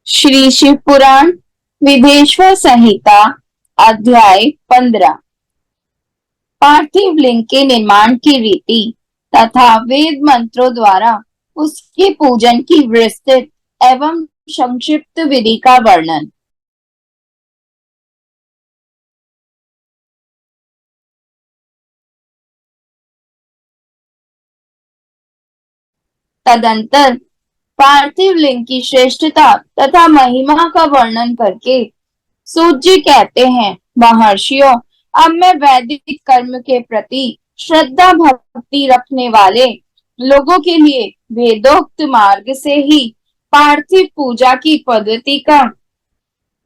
श्री शिव पुराण विदेश्वर संहिता अध्याय 15 पार्थिव लिंग के निर्माण की रीति तथा वेद मंत्रों द्वारा उसके पूजन की विस्तृत एवं संक्षिप्त विधि का वर्णन। तदंतर पार्थिव लिंग की श्रेष्ठता तथा महिमा का वर्णन करके सूत जी कहते हैं, महर्षियों, अब मैं वैदिक कर्म के प्रति श्रद्धा भक्ति रखने वाले लोगों के लिए वेदोक्त मार्ग से ही पार्थिव पूजा की पद्धति का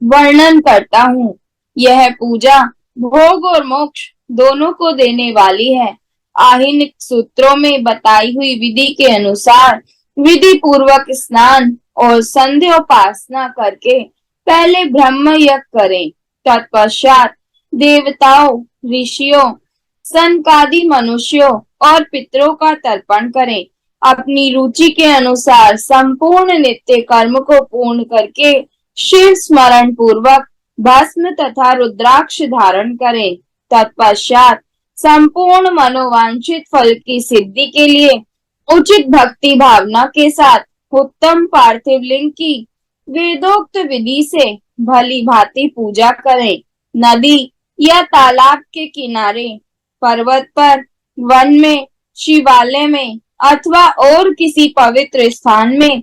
वर्णन करता हूँ। यह पूजा भोग और मोक्ष दोनों को देने वाली है। आहिनिक सूत्रों में बताई हुई विधि के अनुसार विधि पूर्वक स्नान और संध्योपासना करके पहले ब्रह्म यज्ञ करें, तत्पश्चात देवताओं, ऋषियों, सनकादि मनुष्यों और पितरों का तर्पण करें। अपनी रुचि के अनुसार संपूर्ण नित्य कर्म को पूर्ण करके शिव स्मरण पूर्वक भस्म तथा रुद्राक्ष धारण करें। तत्पश्चात संपूर्ण मनोवांछित फल की सिद्धि के लिए उचित भक्ति भावना के साथ उत्तम पार्थिव लिंग की वेदोक्त विधि से भली भांति पूजा करें। नदी या तालाब के किनारे, पर्वत पर, वन में, शिवालय में अथवा और किसी पवित्र स्थान में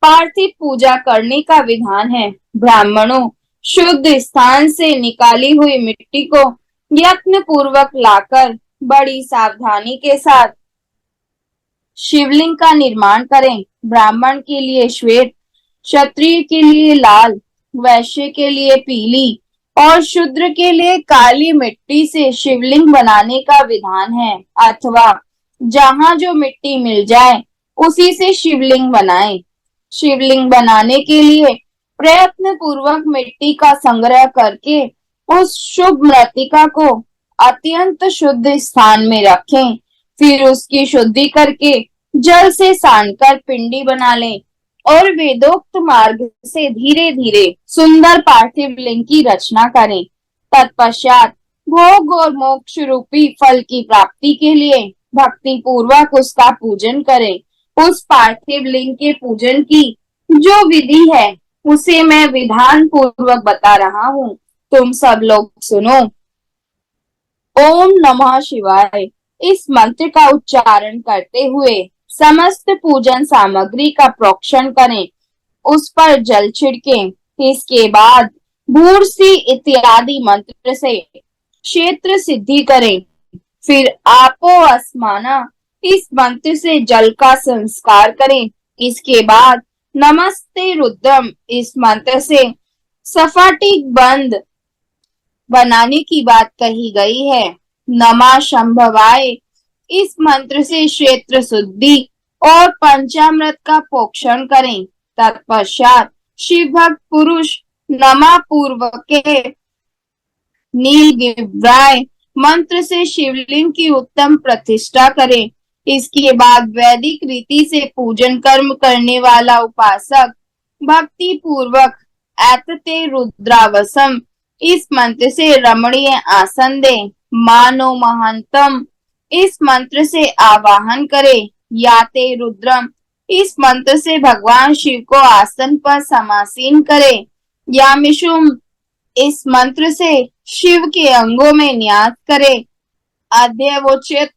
पार्थिव पूजा करने का विधान है। ब्राह्मणों शुद्ध स्थान से निकाली हुई मिट्टी को यत्न पूर्वक लाकर बड़ी सावधानी के साथ शिवलिंग का निर्माण करें। ब्राह्मण के लिए श्वेत, क्षत्रिय के लिए लाल, वैश्य के लिए पीली और शूद्र के लिए काली मिट्टी से शिवलिंग बनाने का विधान है, अथवा जहां जो मिट्टी मिल जाए उसी से शिवलिंग बनाएं। शिवलिंग बनाने के लिए प्रयत्न पूर्वक मिट्टी का संग्रह करके उस शुभ मृत्तिका को अत्यंत शुद्ध स्थान में रखें। फिर उसकी शुद्धि करके जल से सानकर पिंडी बना लें और वेदोक्त मार्ग से धीरे धीरे सुंदर पार्थिव लिंग की रचना करें। तत्पश्चात भोग और मोक्ष रूपी फल की प्राप्ति के लिए भक्ति पूर्वक उसका पूजन करें। उस पार्थिव लिंग के पूजन की जो विधि है उसे मैं विधान पूर्वक बता रहा हूँ, तुम सब लोग सुनो। ओम नमः शिवाय इस मंत्र का उच्चारण करते हुए समस्त पूजन सामग्री का प्रोक्षण करें, उस पर जल छिड़कें। इसके बाद भूर्सी इत्यादि मंत्र से क्षेत्र सिद्धि करें। फिर आपो अस्माना इस मंत्र से जल का संस्कार करें। इसके बाद नमस्ते रुद्रम इस मंत्र से सफाटी बंद बनाने की बात कही गई है। नमा शंभवाय इस मंत्र से क्षेत्र शुद्धि और पंचामृत का पोषण करें। तत्पश्चात शिव भक्त पुरुष नमा पूर्व के नील गिव्राय मंत्र से शिवलिंग की उत्तम प्रतिष्ठा करें। इसके बाद वैदिक रीति से पूजन कर्म करने वाला उपासक भक्ति पूर्वक एतते रुद्रावसम इस मंत्र से रमणीय आसन दे। मानो महंतम इस मंत्र से आवाहन करे। याते रुद्रम इस मंत्र से भगवान शिव को आसन पर समासीन करे। यामिशुम इस मंत्र से शिव के अंगों में न्यास करे। अध्यवोचित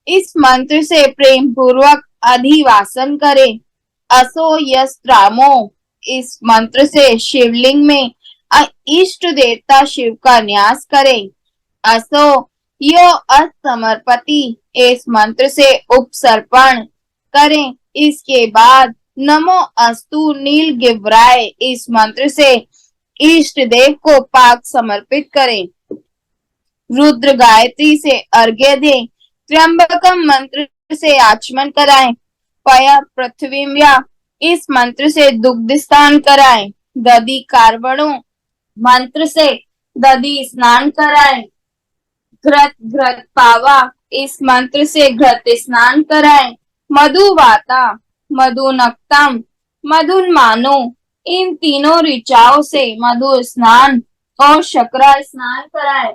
इस मंत्र से प्रेम पूर्वक अधिवासन करे। असो यस्त्रामो इस मंत्र से शिवलिंग में इष्ट देवता शिव का न्यास करे। असो यो असमर्पति इस मंत्र से उपसर्पण करें। इसके बाद नमो अस्तु नील गिव्राय इस मंत्र से इष्ट देव को पाक समर्पित करें। रुद्र गायत्री से अर्घ्य दें। त्र्यंबकम मंत्र से आचमन कराएं। पया पृथ्वीम्या इस मंत्र से दुग्ध स्नान कराएं। दधि कार्बणों मंत्र से दधि स्नान कराएं। घृत घृत पावा इस मंत्र से घृत स्नान कराएं। मधुवाता मधुनक्तम मधुन्मानो इन तीनों ऋचाओं से मधु स्नान और शकरा स्नान कराए।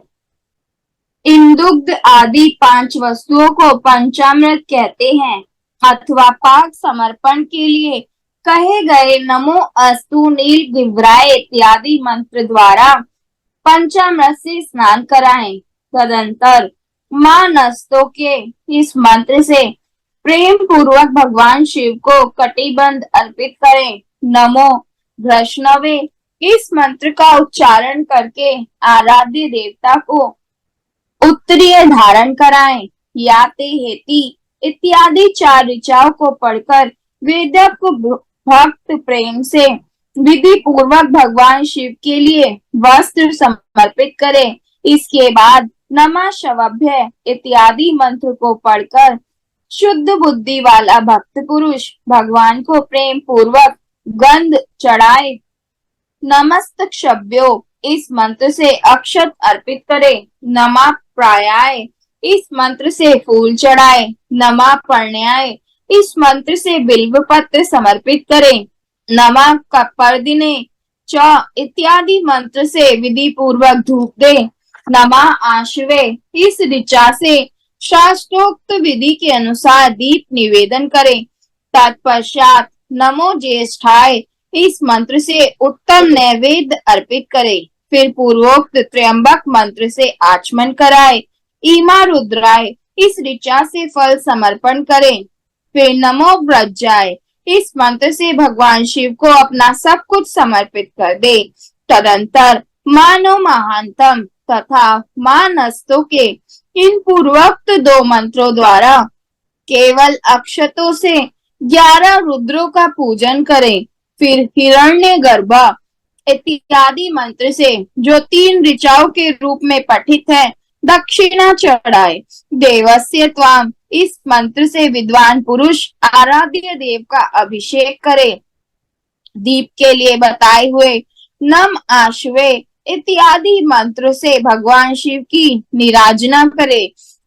इन दुग्ध आदि 5 वस्तुओं को पंचामृत कहते हैं अथवा पाक समर्पण के लिए कहे गए नमो अस्तु नील दिव्राय इत्यादि मंत्र द्वारा पंचामृत से स्नान कराएं। तदंतर मां नस्तों के इस मंत्र से प्रेम पूर्वक भगवान शिव को कटिबंध अर्पित करें। नमो वैष्णवे इस मंत्र का उच्चारण करके आराध्य देवता को उत्तरीय धारण कराएं। याते हेति इत्यादि 4 ऋचाओं को पढ़कर वेदक को भक्त प्रेम से विधि पूर्वक भगवान शिव के लिए वस्त्र समर्पित करें। इसके बाद नमः शवभ्य इत्यादि मंत्र को पढ़कर शुद्ध बुद्धि वाला भक्त पुरुष भगवान को प्रेम पूर्वक गंध चढ़ाए। नमस्तक्षभ्यो इस मंत्र से अक्षत अर्पित करें। नमः प्रायाय इस मंत्र से फूल चढ़ाए। नमः पर्ण्याय इस मंत्र से बिल्व पत्र समर्पित करें। नमः कपर्दिने च इत्यादि मंत्र से विधि पूर्वक धूप दे। नमः आशवे इस ऋचा से शास्त्रोक्त विधि के अनुसार दीप निवेदन करें। तत्पश्चात नमो ज्येष्ठाय इस मंत्र से उत्तम नैवेद्य अर्पित करें। फिर पूर्वोक्त त्र्यंबक मंत्र से आचमन कराए। ईमा रुद्राय इस ऋचा से फल समर्पण करें। फिर नमो व्रजाय इस मंत्र से भगवान शिव को अपना सब कुछ समर्पित कर दे। तदंतर मानो महांतम तथा मानस्तों के इन पूर्वोक्त 2 मंत्रों द्वारा केवल अक्षतों से 11 रुद्रों का पूजन करें। फिर हिरण्य गर्भा इत्यादि मंत्र से जो 3 ऋचाओं के रूप में पठित है दक्षिणा चढ़ाए। देवस्य त्वाम इस मंत्र से विद्वान पुरुष आराध्य देव का अभिषेक करे। दीप के लिए बताए हुए नम आश्वे इत्यादि मंत्र से भगवान शिव की निराजना करे।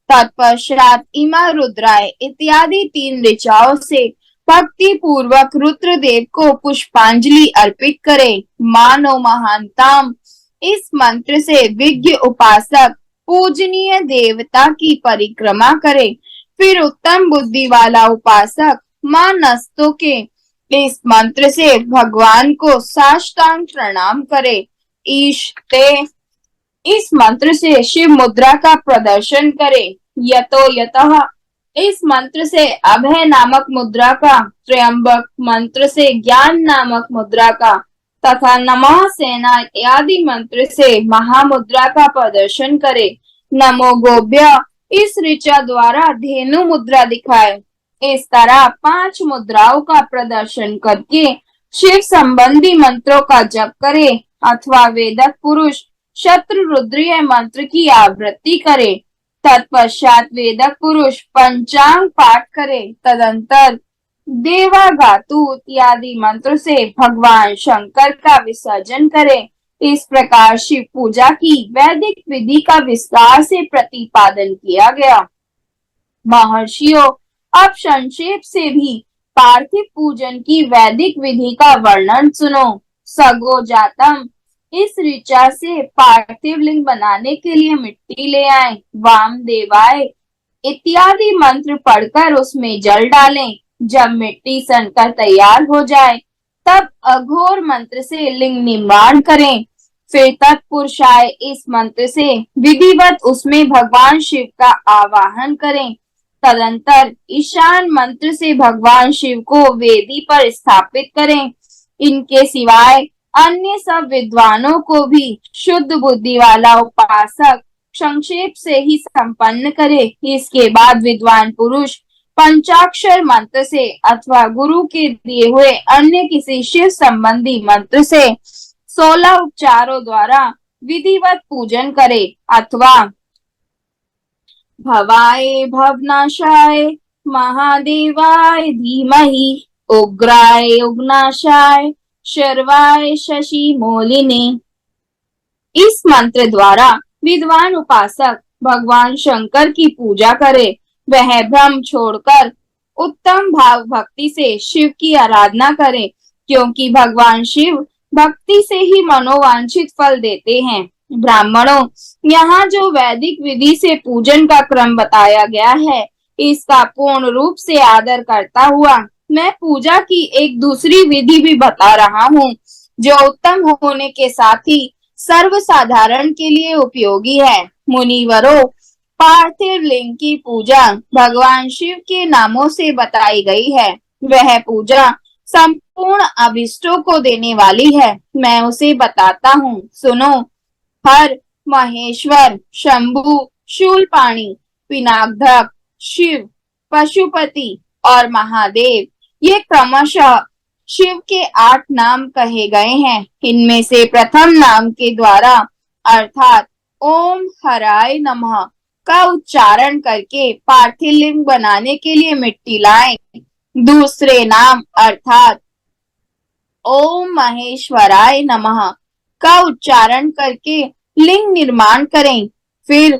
तत्पश्चात इमा रुद्राय इत्यादि 3 ऋचाओं से भक्ति पूर्वक रुद्र देव को पुष्पांजलि अर्पित करे। मानो महानतम इस मंत्र से विज्ञ उपासक पूजनीय देवता की परिक्रमा करे। फिर उत्तम बुद्धि वाला उपासक मां नस्तों के इस मंत्र से भगवान को साष्टांग प्रणाम करे। ईशते इस मंत्र से शिव मुद्रा का प्रदर्शन करे। यतो यतः इस मंत्र से अभय नामक मुद्रा का, त्र्यंबक मंत्र से ज्ञान नामक मुद्रा का तथा नमः सेना आदि मंत्र से महामुद्रा का प्रदर्शन करे। नमो गोभ्य इस ऋचा द्वारा धेनु मुद्रा दिखाए। इस तरह 5 मुद्राओं का प्रदर्शन करके शिव संबंधी मंत्रों का जप करे अथवा वेदक पुरुष शत्रु रुद्रीय मंत्र की आवृत्ति करे। तत्पश्चात वेदक पुरुष पंचांग पाठ करे। तदंतर देवागातु इत्यादि मंत्र से भगवान शंकर का विसर्जन करे। इस प्रकार शिव पूजा की वैदिक विधि का विस्तार से प्रतिपादन किया गया। महर्षियों, अब संक्षेप से भी पार्थिव पूजन की वैदिक विधि का वर्णन सुनो। सगो जातम इस ऋचा से पार्थिव लिंग बनाने के लिए मिट्टी ले आए। वाम देवाय इत्यादि मंत्र पढ़कर उसमें जल डालें। जब मिट्टी सनकर तैयार हो जाए तब अघोर मंत्र से लिंग निर्माण करें। फिर तत्पुरुषाय इस मंत्र से विधिवत उसमें भगवान शिव का आवाहन करें। तदंतर ईशान मंत्र से भगवान शिव को वेदी पर स्थापित करें। इनके सिवाय अन्य सब विद्वानों को भी शुद्ध बुद्धि वाला उपासक संक्षेप से ही संपन्न करे। इसके बाद विद्वान पुरुष पंचाक्षर मंत्र से अथवा गुरु के दिए हुए अन्य किसी शिव संबंधी मंत्र से 16 उपचारों द्वारा विधिवत पूजन करे अथवा भवाय भवनाशाय महादेवाय धीमहि उग्राय उग्नाशाय शर्वाय शशि मोलिने इस मंत्र द्वारा विद्वान उपासक भगवान शंकर की पूजा करे। वह भ्रम छोड़कर उत्तम भाव भक्ति से शिव की आराधना करे क्योंकि भगवान शिव भक्ति से ही मनोवांछित फल देते हैं। ब्राह्मणों, यहाँ जो वैदिक विधि से पूजन का क्रम बताया गया है, इसका पूर्ण रूप से आदर करता हुआ मैं पूजा की एक दूसरी विधि भी बता रहा हूँ, जो उत्तम होने के साथ ही सर्वसाधारण के लिए उपयोगी है। मुनिवरों, पार्थिव लिंग की पूजा भगवान शिव के नामों से बताई गई है। वह पूजा संपूर्ण अभिष्टों को देने वाली है। मैं उसे बताता हूँ, सुनो। हर, महेश्वर, शंभु, शूलपाणी, पिनाकधक, शिव, पशुपति और महादेव, ये क्रमशः शिव के 8 नाम कहे गए हैं। इनमें से प्रथम नाम के द्वारा अर्थात ओम हराय नमः का उच्चारण करके पार्थिव लिंग बनाने के लिए मिट्टी लाएं। दूसरे नाम अर्थात ओम महेश्वराय नमः का उच्चारण करके लिंग निर्माण करें। फिर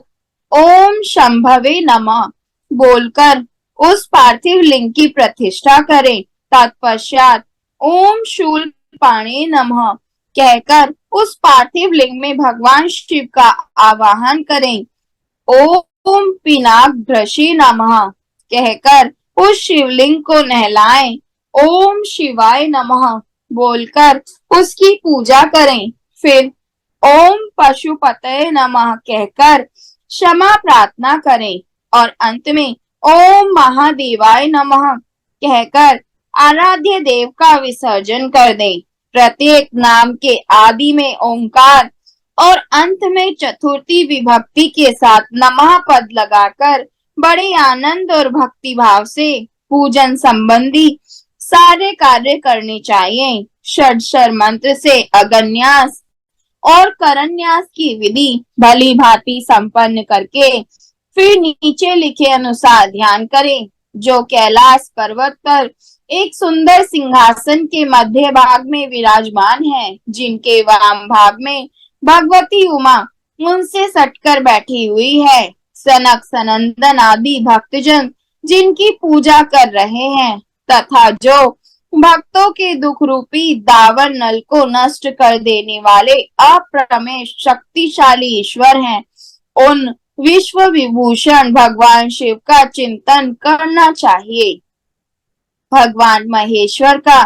ओम शंभवे नमः बोलकर उस पार्थिव लिंग की प्रतिष्ठा करें। तत्पश्चात ओम शूलपाणे नमः कहकर उस पार्थिव लिंग में भगवान शिव का आवाहन करें। ओम पिनाकधृषि नमः कहकर उस शिवलिंग को नहलाएं। ओम शिवाय नमः बोलकर उसकी पूजा करें। फिर ओम पशुपतये नमः कहकर क्षमा प्रार्थना करें और अंत में ओम महादेवाय नमः कहकर आराध्य देव का विसर्जन कर दें। प्रत्येक नाम के आदि में ओंकार और अंत में चतुर्थी विभक्ति के साथ नमः पद लगाकर बड़े आनंद और भक्ति भाव से पूजन संबंधी सारे कार्य करने चाहिए। षडक्षर मंत्र से अगन्यास और करन्यास की विधि भली भांति संपन्न करके फिर नीचे लिखे अनुसार ध्यान करें। जो कैलाश पर्वत पर एक सुंदर सिंहासन के मध्य भाग में विराजमान है, जिनके वाम भाग में भगवती उमा उनसे सटकर बैठी हुई है। सनक सनंदन आदि भक्तजन जिनकी पूजा कर रहे हैं तथा जो भक्तों के दुख रूपी दावर नल को नष्ट कर देने वाले अप्रमेय शक्तिशाली ईश्वर हैं, उन विश्व विभूषण भगवान शिव का चिंतन करना चाहिए। भगवान महेश्वर का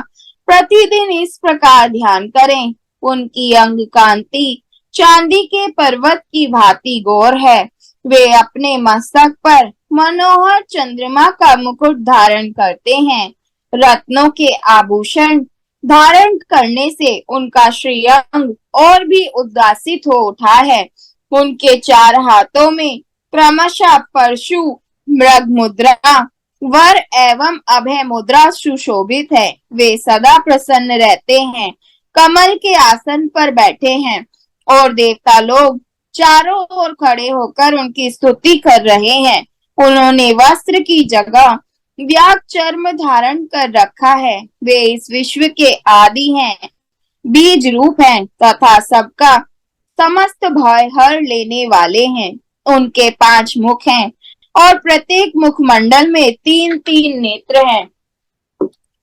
प्रतिदिन इस प्रकार ध्यान करें। उनकी अंग कांति चांदी के पर्वत की भांति गौर है। वे अपने मस्तक पर मनोहर चंद्रमा का मुकुट धारण करते हैं। रत्नों के आभूषण धारण करने से उनका श्रीअंग और भी उद्भासित हो उठा है। उनके 4 हाथों में क्रमशः परशु, मृग मुद्रा, वर एवं अभय मुद्रा सुशोभित है। वे सदा प्रसन्न रहते हैं, कमल के आसन पर बैठे हैं और देवता लोग चारों ओर खड़े होकर उनकी स्तुति कर रहे हैं। उन्होंने वस्त्र की जगह व्याघ्र चर्म धारण कर रखा है। वे इस विश्व के आदि हैं, बीज रूप हैं तथा सबका समस्त भय हर लेने वाले हैं। उनके 5 मुख हैं और प्रत्येक मुखमंडल में 3-3 नेत्र हैं।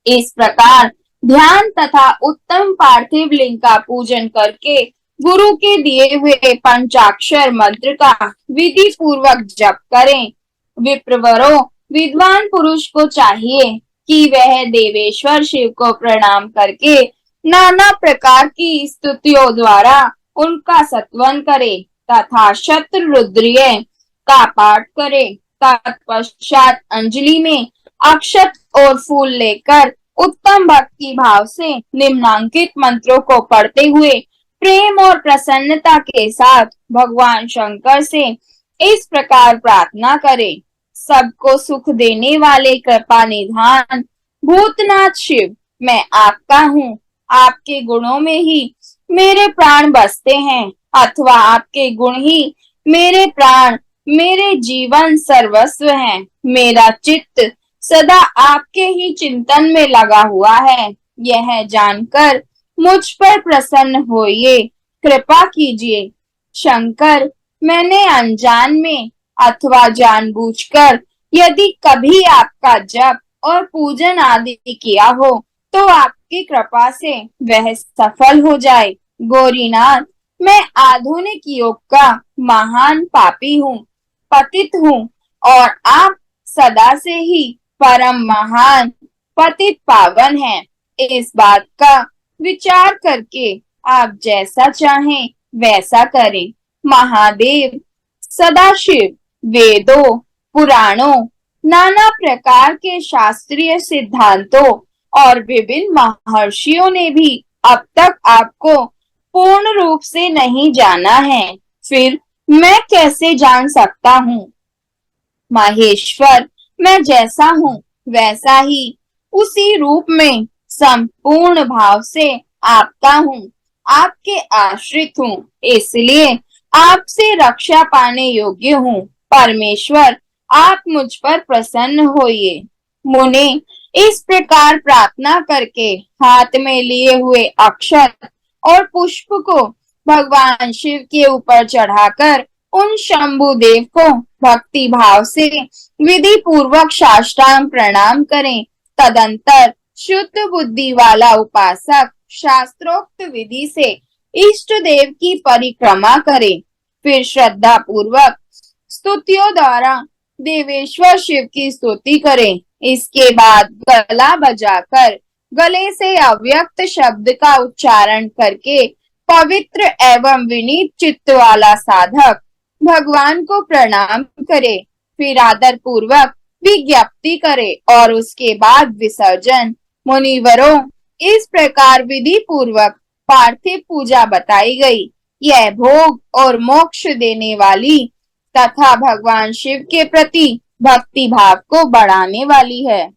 इस प्रकार ध्यान तथा उत्तम पार्थिव लिंग का पूजन करके गुरु के दिए हुए पंचाक्षर मंत्र का विधि पूर्वक जप करें। विप्रवरों, विद्वान पुरुष को चाहिए कि वह देवेश्वर शिव को प्रणाम करके नाना प्रकार की स्तुतियों द्वारा उनका सत्वन करे तथा शतरुद्रीय का पाठ करे। तत्पश्चात अंजलि में अक्षत और फूल लेकर उत्तम भक्ति भाव से निम्नांकित मंत्रों को पढ़ते हुए प्रेम और प्रसन्नता के साथ भगवान शंकर से इस प्रकार प्रार्थना करें। सबको सुख देने वाले कृपा निधान भूतनाथ शिव, मैं आपका हूँ। आपके गुणों में ही मेरे प्राण बसते हैं अथवा आपके गुण ही मेरे प्राण, मेरे जीवन सर्वस्व हैं। मेरा चित्त सदा आपके ही चिंतन में लगा हुआ है। यह जानकर मुझ पर प्रसन्न होइए, कृपा कीजिए। शंकर, मैंने अनजान में अथवा जानबूझकर यदि कभी आपका जप और पूजन आदि किया हो तो आप आपकी कृपा से वह सफल हो जाए। गौरीनाथ, मैं आधुनिक युग का महान पापी हूँ, पतित हूँ, और आप सदा से ही परम महान पतित पावन हैं। इस बात का विचार करके आप जैसा चाहें वैसा करें। महादेव, सदाशिव, वेदों, पुराणों, नाना प्रकार के शास्त्रीय सिद्धांतों और विभिन्न महर्षियों ने भी अब तक आपको पूर्ण रूप से नहीं जाना है, फिर मैं कैसे जान सकता हूँ? माहेश्वर, मैं जैसा हूँ वैसा ही उसी रूप में संपूर्ण भाव से आपका हूँ, आपके आश्रित हूँ, इसलिए आपसे रक्षा पाने योग्य हूँ। परमेश्वर, आप मुझ पर प्रसन्न होइए। मुने इस प्रकार प्रार्थना करके हाथ में लिए हुए अक्षर और पुष्प को भगवान शिव के ऊपर चढ़ाकर उन शंभु देव को भक्ति भाव से विधि पूर्वक साष्टांग प्रणाम करें। तदंतर शुद्ध बुद्धि वाला उपासक शास्त्रोक्त विधि से इष्ट देव की परिक्रमा करे। फिर श्रद्धा पूर्वक स्तुतियों द्वारा देवेश्वर शिव की स्तुति करें। इसके बाद गला बजाकर गले से अव्यक्त शब्द का उच्चारण करके पवित्र एवं विनीत चित्त वाला साधक भगवान को प्रणाम करे। फिर आदर पूर्वक विज्ञप्ति करे और उसके बाद विसर्जन। मुनिवरों, इस प्रकार विधि पूर्वक पार्थिव पूजा बताई गई। यह भोग और मोक्ष देने वाली तथा भगवान शिव के प्रति भक्ति भाव को बढ़ाने वाली है।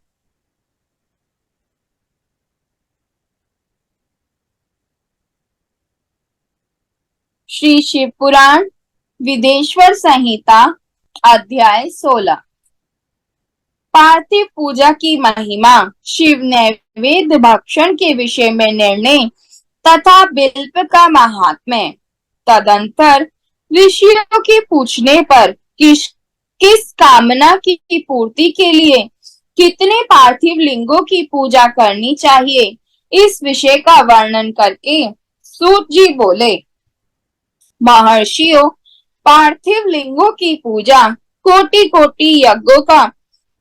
श्री शिव पुराण विदेश्वर संहिता अध्याय 16। पार्थिव पूजा की महिमा, शिव नैवेद्य भक्षण के विषय में निर्णय तथा बिल्व का महात्म्य। तदंतर ऋषियों के पूछने पर किस कामना की पूर्ति के लिए कितने पार्थिव लिंगों की पूजा करनी चाहिए, इस विषय का वर्णन करके सूत जी बोले, महर्षियों, पार्थिव लिंगों की पूजा कोटि कोटि यज्ञों का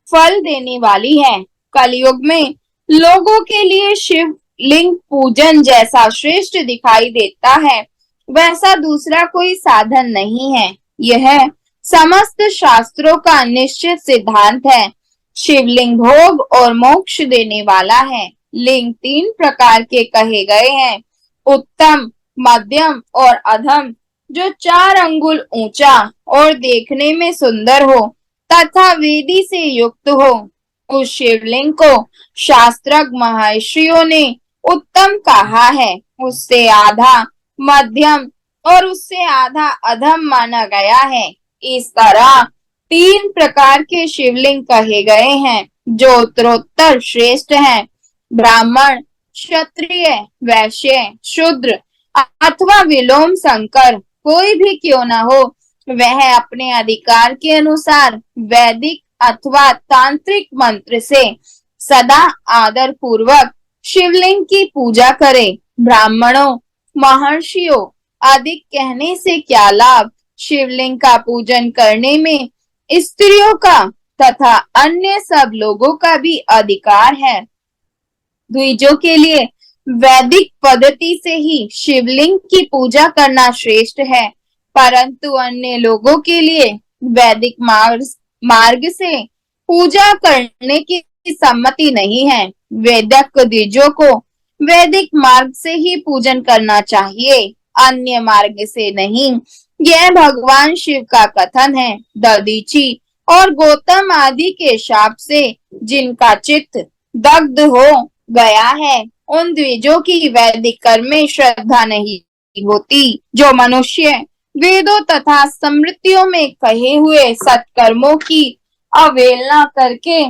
फल देने वाली है। कलयुग में लोगों के लिए शिव लिंग पूजन जैसा श्रेष्ठ दिखाई देता है, वैसा दूसरा कोई साधन नहीं है। यह समस्त शास्त्रों का निश्चित सिद्धांत है। शिवलिंग भोग और मोक्ष देने वाला है। लिंग 3 प्रकार के कहे गए हैं, उत्तम, मध्यम और अधम, जो 4 अंगुल ऊंचा और देखने में सुंदर हो तथा वेदी से युक्त हो। उस शिवलिंग को शास्त्रज्ञ महर्षियों ने उत्तम कहा है, उससे आधा मध्यम और उससे आधा अधम माना गया है। इस तरह 3 प्रकार के शिवलिंग कहे गए हैं, जो उत्तरोत्तर श्रेष्ठ हैं। ब्राह्मण, क्षत्रिय, वैश्य, शूद्र अथवा विलोम संकर कोई भी क्यों न हो, वह अपने अधिकार के अनुसार वैदिक अथवा तांत्रिक मंत्र से सदा आदर पूर्वक शिवलिंग की पूजा करे। ब्राह्मणों, महर्षियों, अधिक कहने से क्या लाभ? शिवलिंग का पूजन करने में स्त्रियों का तथा अन्य सब लोगों का भी अधिकार है। द्विजों के लिए वैदिक पद्धति से ही शिवलिंग की पूजा करना श्रेष्ठ है, परंतु अन्य लोगों के लिए वैदिक मार्ग से पूजा करने की सम्मति नहीं है। वैदिक द्विजों को वैदिक मार्ग से ही पूजन करना चाहिए, अन्य मार्ग से नहीं। यह भगवान शिव का कथन है। दधीची और गौतम आदि के शाप से जिनका चित्त दग्ध हो गया है, उन द्विजों की वैदिक कर्म में श्रद्धा नहीं होती। जो मनुष्य वेदों तथा स्मृतियों में कहे हुए सत्कर्मों की अवहेलना करके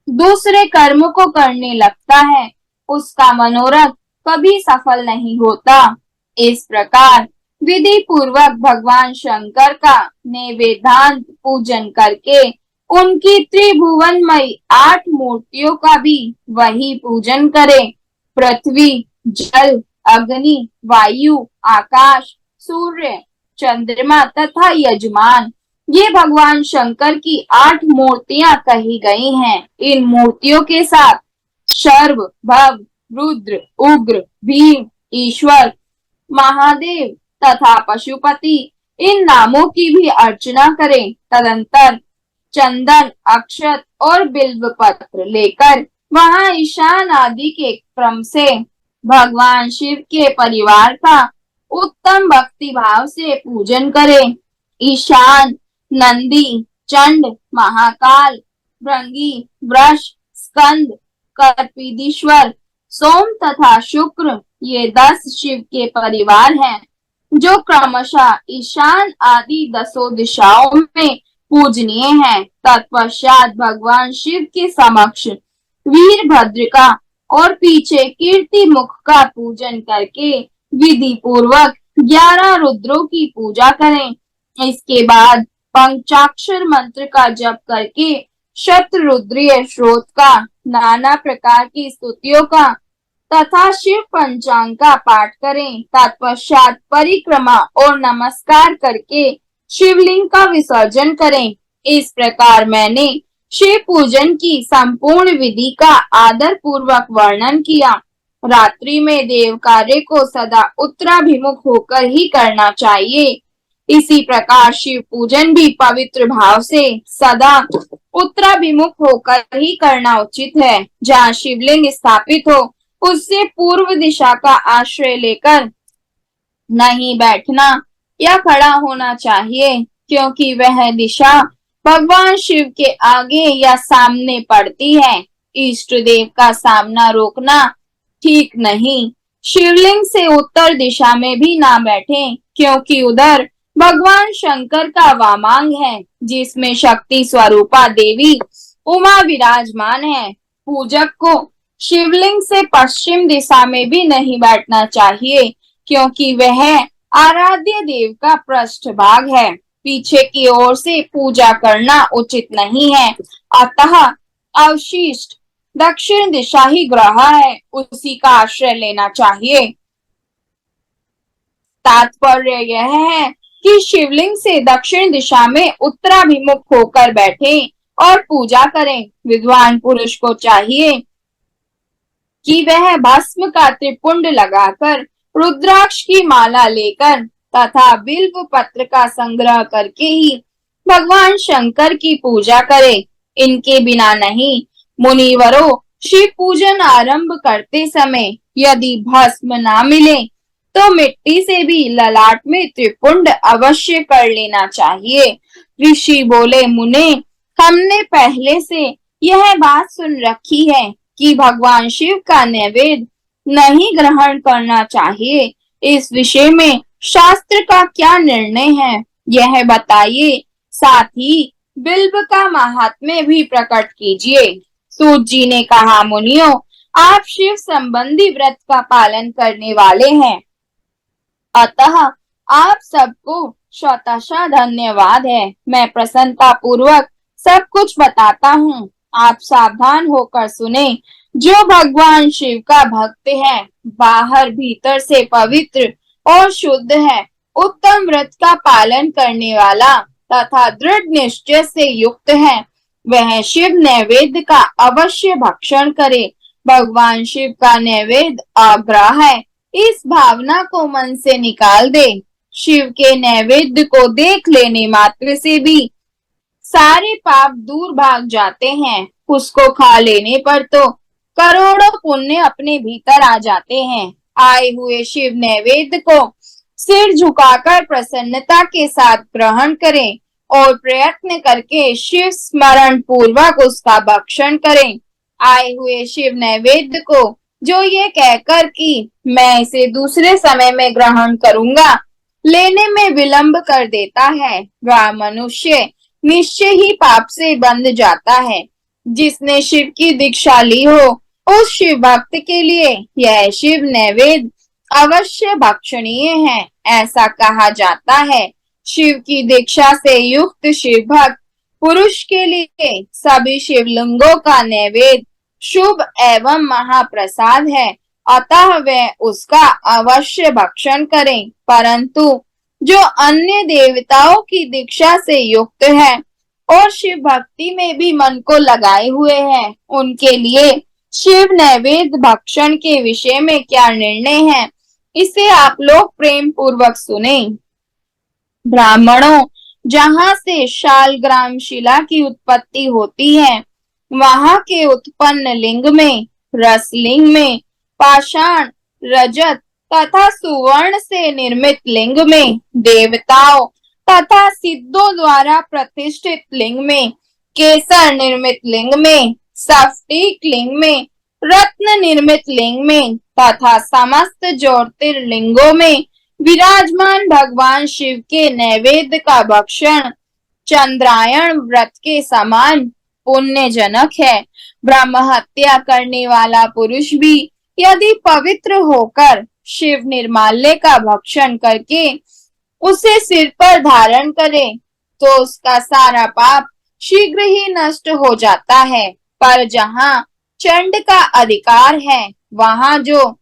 दूसरे कर्म को करने लगता है, उसका मनोरथ कभी सफल नहीं होता। इस प्रकार विधि पूर्वक भगवान शंकर का नैवेद्यांत पूजन करके उनकी त्रिभुवनमयी 8 मूर्तियों का भी वही पूजन करें। पृथ्वी, जल, अग्नि, वायु, आकाश, सूर्य, चंद्रमा तथा यजमान, ये भगवान शंकर की 8 मूर्तियां कही गई हैं। इन मूर्तियों के साथ शर्व, भव, रुद्र, उग्र, भीम, ईश्वर, महादेव तथा पशुपति, इन नामों की भी अर्चना करें। तदंतर चंदन, अक्षत और बिल्व पत्र लेकर वहां ईशान आदि के क्रम से भगवान शिव के परिवार का उत्तम भक्ति भाव से पूजन करें। ईशान, नंदी, चंड, महाकाल, भृंगी, वृष, स्कंद, कर्पीदीश्वर, सोम तथा शुक्र, ये 10 शिव के परिवार हैं, जो क्रमशः ईशान आदि 10 दिशाओं में पूजनीय हैं। तत्पश्चात भगवान शिव के समक्ष वीरभद्र का और पीछे कीर्ति मुख का पूजन करके विधि पूर्वक 11 रुद्रों की पूजा करें। इसके बाद पंचाक्षर मंत्र का जप करके शतरुद्रीय श्रोत का, नाना प्रकार की स्तुतियों का तथा शिव पंचांग का पाठ करें। तत्पश्चात परिक्रमा और नमस्कार करके शिवलिंग का विसर्जन करें। इस प्रकार मैंने शिव पूजन की संपूर्ण विधि का आदर पूर्वक वर्णन किया। रात्रि में देव कार्य को सदा उत्तराभिमुख होकर ही करना चाहिए। इसी प्रकार शिव पूजन भी पवित्र भाव से सदा उत्तराभिमुख होकर ही करना उचित है। जहाँ शिवलिंग स्थापित हो उससे पूर्व दिशा का आश्रय लेकर नहीं बैठना या खड़ा होना चाहिए, क्योंकि वह दिशा भगवान शिव के आगे या सामने पड़ती है। इष्ट देव का सामना रोकना ठीक नहीं। शिवलिंग से उत्तर दिशा में भी ना बैठें, क्योंकि उधर भगवान शंकर का वामांग है, जिसमें शक्ति स्वरूपा देवी उमा विराजमान है। पूजक को शिवलिंग से पश्चिम दिशा में भी नहीं बैठना चाहिए, क्योंकि वह आराध्य देव का पृष्ठ भाग है। पीछे की ओर से पूजा करना उचित नहीं है। अतः अवशिष्ट दक्षिण दिशा ही ग्रह है, उसी का आश्रय लेना चाहिए। तात्पर्य यह है कि शिवलिंग से दक्षिण दिशा में उत्तराभिमुख होकर बैठें और पूजा करें। विद्वान पुरुष को चाहिए कि वह भस्म का त्रिपुंड लगाकर, रुद्राक्ष की माला लेकर तथा बिल्व पत्र का संग्रह करके ही भगवान शंकर की पूजा करे। इनके बिना नहीं। मुनिवरों, शिव पूजन आरंभ करते समय यदि भस्म ना मिले तो मिट्टी से भी ललाट में त्रिपुंड अवश्य कर लेना चाहिए। ऋषि बोले, मुने, हमने पहले से यह बात सुन रखी है कि भगवान शिव का नैवेद्य नहीं ग्रहण करना चाहिए। इस विषय में शास्त्र का क्या निर्णय है, यह बताइए। साथ ही बिल्व का महात्म्य भी प्रकट कीजिए। सूत जी ने कहा, मुनियों, आप शिव संबंधी व्रत का पालन करने वाले हैं, अतः आप सबको शतशः धन्यवाद है। मैं प्रसन्नता पूर्वक सब कुछ बताता हूँ, आप सावधान होकर सुने। जो भगवान शिव का भक्त है, बाहर भीतर से पवित्र और शुद्ध है, उत्तम व्रत का पालन करने वाला तथा दृढ़ निश्चय से युक्त है, वह शिव नैवेद्य का अवश्य भक्षण करे। भगवान शिव का नैवेद्य आग्रह है, इस भावना को मन से निकाल दे। शिव के नैवेद्य को देख लेने मात्र से भी सारे पाप दूर भाग जाते हैं। उसको खा लेने पर तो करोड़ों पुण्य अपने भीतर आ जाते हैं। आए हुए शिव नैवेद्य को सिर झुकाकर प्रसन्नता के साथ ग्रहण करें और प्रयत्न करके शिव स्मरण पूर्वक उसका भक्षण करें। आए हुए शिव नैवेद्य को जो ये कहकर कि मैं इसे दूसरे समय में ग्रहण करूंगा, लेने में विलंब कर देता है, वह मनुष्य निश्चय ही पाप से बंध जाता है। जिसने शिव की दीक्षा ली हो, उस शिव भक्त के लिए यह शिव नैवेद्य अवश्य भक्षणीय है, ऐसा कहा जाता है। शिव की दीक्षा से युक्त शिव भक्त पुरुष के लिए सभी शिवलिंगों का नैवेद्य शुभ एवं महाप्रसाद है अतः वे उसका अवश्य भक्षण करें। परंतु जो अन्य देवताओं की दीक्षा से युक्त है और शिव भक्ति में भी मन को लगाए हुए हैं, उनके लिए शिव नैवेद्य भक्षण के विषय में क्या निर्णय है, इसे आप लोग प्रेम पूर्वक सुने। ब्राह्मणों, जहाँ से शालग्राम शिला की उत्पत्ति होती है, वहां के उत्पन्न लिंग में, रसलिंग में, पाषाण, रजत तथा सुवर्ण से निर्मित लिंग में, देवताओं तथा सिद्धों द्वारा प्रतिष्ठित लिंग में, केसर निर्मित लिंग में, स्फटिक लिंग में, रत्न निर्मित लिंग में तथा समस्त ज्योतिर्लिंगों में विराजमान भगवान शिव के नैवेद्य का भक्षण चंद्रायण व्रत के समान पुण्यजनक है। ब्रह्म हत्या करने वाला पुरुष भी यदि पवित्र होकर शिव निर्माल्य का भक्षण करके उसे सिर पर धारण करे तो उसका सारा पाप शीघ्र ही नष्ट हो जाता है। पर जहाँ चंड का अधिकार है, वहां जो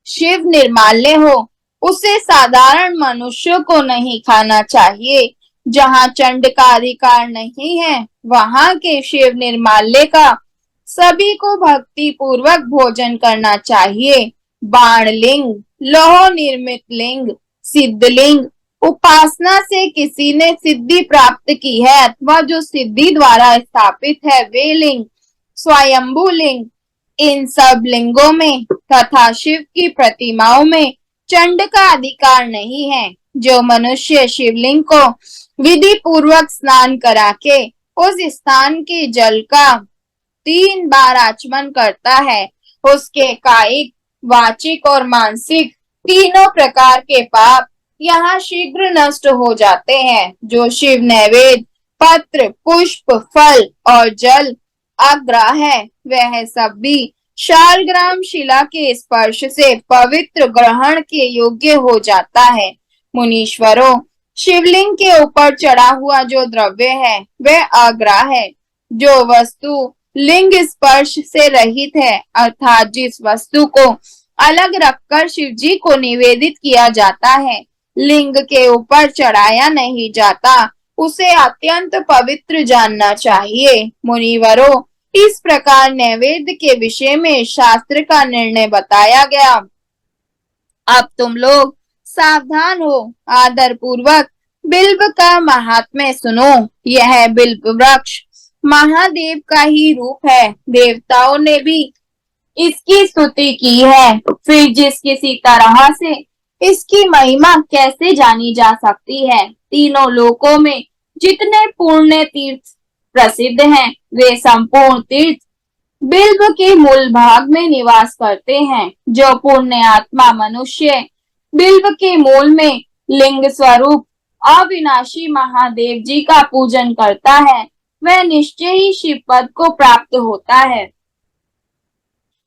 शिव निर्माल्य हो उसे साधारण मनुष्य को नहीं खाना चाहिए। जहाँ चंड का अधिकार नहीं है, वहां के शिव निर्माल्य का सभी को भक्ति पूर्वक भोजन करना चाहिए। बाण लिंग, लौह निर्मित लिंग, सिद्धलिंग, उपासना से किसी ने सिद्धि प्राप्त की है अथवा जो सिद्धि द्वारा स्थापित है वे लिंग, स्वयंभू लिंग, इन सब लिंगों में तथा शिव की प्रतिमाओं में चंड का अधिकार नहीं है। जो मनुष्य शिवलिंग को विधि पूर्वक स्नान करा के उस स्थान के जल का 3 बार आचमन करता है, उसके कायिक, वाचिक और मानसिक तीनों प्रकार के पाप यहाँ शीघ्र नष्ट हो जाते हैं। जो शिव नैवेद्य, पत्र, पुष्प, फल और जल आग्रह है, वह सब भी शालग्राम शिला के स्पर्श से पवित्र ग्रहण के योग्य हो जाता है। मुनीश्वरों, शिवलिंग के ऊपर चढ़ा हुआ जो द्रव्य है वह आग्रह है। जो वस्तु लिंग स्पर्श से रहित है, अर्थात जिस वस्तु को अलग रखकर शिवजी को निवेदित किया जाता है, लिंग के ऊपर चढ़ाया नहीं जाता, उसे अत्यंत पवित्र जानना चाहिए। मुनिवरों, इस प्रकार नैवेद्य के विषय में शास्त्र का निर्णय बताया गया। अब तुम लोग सावधान हो, आदर पूर्वक बिल्व का महात्म्य सुनो। यह बिल्व वृक्ष महादेव का ही रूप है। देवताओं ने भी इसकी स्तुति की है। फिर जिस किसी तरह से इसकी महिमा कैसे जानी जा सकती है? तीनों लोकों में जितने पुण्य तीर्थ प्रसिद्ध हैं, वे संपूर्ण तीर्थ बिल्व के मूल भाग में निवास करते हैं। जो पुण्य आत्मा मनुष्य बिल्व के मूल में लिंग स्वरूप अविनाशी महादेव जी का पूजन करता है, वह निश्चय ही शिव पद को प्राप्त होता है।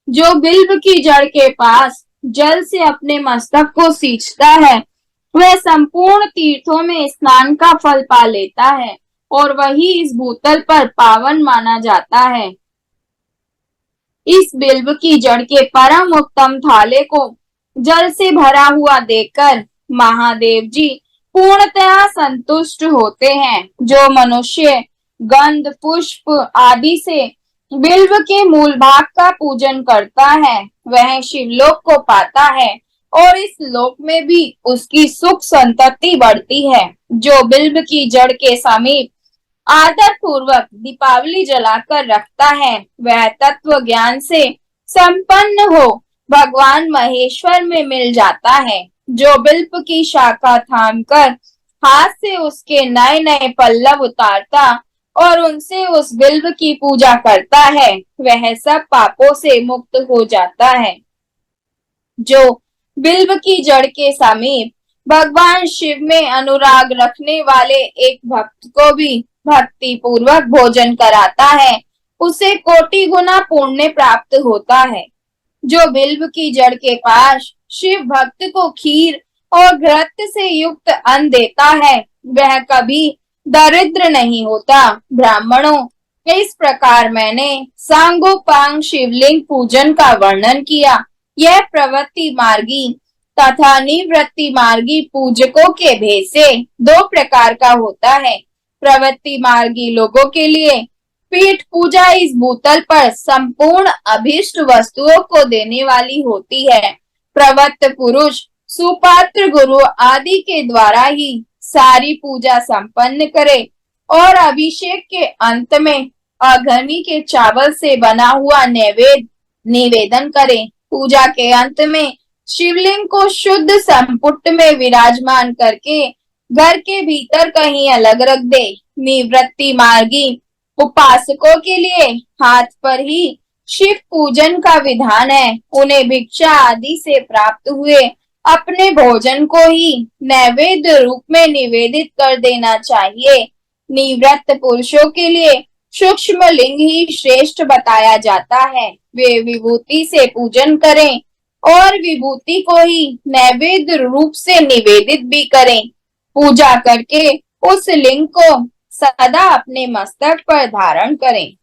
जो बिल्व की जड़ के पास जल से अपने मस्तक को सींचता है, वह संपूर्ण तीर्थों में स्नान का फल पा लेता है और वही इस भूतल पर पावन माना जाता है। इस बिल्व की जड़ के परम उत्तम थाले को जल से भरा हुआ देखकर महादेव जी पूर्णतः संतुष्ट होते हैं। जो मनुष्य गंध, पुष्प आदि से बिल्व के मूल भाग का पूजन करता है, वह शिवलोक को पाता है और इस लोक में भी उसकी सुख संतति बढ़ती है। जो बिल्व की जड़ के समीप आदर पूर्वक दीपावली जलाकर रखता है, वह तत्व ज्ञान से संपन्न हो भगवान महेश्वर में मिल जाता है। जो बिल्व की शाखा थामकर हाथ से उसके नए नए पल्लव उतारता और उनसे उस बिल्व की पूजा करता है, वह सब पापों से मुक्त हो जाता है। जो बिल्व की जड़ के समीप भगवान शिव में अनुराग रखने वाले एक भक्त को भी भक्ति पूर्वक भोजन कराता है, उसे कोटि गुना पुण्य प्राप्त होता है। जो बिल्व की जड़ के पास शिव भक्त को खीर और घृत से युक्त अन्न देता है, वह कभी दरिद्र नहीं होता। ब्राह्मणों, इस प्रकार मैंने सांगोपांग शिवलिंग पूजन का वर्णन किया। यह प्रवृत्ति मार्गी तथा निवृत्ति मार्गी पूजकों के भेद से दो प्रकार का होता है। प्रवृत्ति मार्गी लोगों के लिए पीठ पूजा इस भूतल पर संपूर्ण अभीष्ट वस्तुओं को देने वाली होती है। प्रवृत्त पुरुष सुपात्र गुरु आदि के द्वारा ही सारी पूजा संपन्न करे और अभिषेक के अंत में अग्नि के चावल से बना हुआ निवेदन करे। पूजा के अंत में शिवलिंग को शुद्ध संपुट में विराजमान करके घर के भीतर कहीं अलग रख दे। निवृत्ति मार्गी उपासकों के लिए हाथ पर ही शिव पूजन का विधान है। उन्हें भिक्षा आदि से प्राप्त हुए अपने भोजन को ही नैवेद्य रूप में निवेदित कर देना चाहिए। निवृत्त पुरुषों के लिए सूक्ष्म लिंग ही श्रेष्ठ बताया जाता है। वे विभूति से पूजन करें और विभूति को ही नैवेद्य रूप से निवेदित भी करें। पूजा करके उस लिंग को सदा अपने मस्तक पर धारण करें।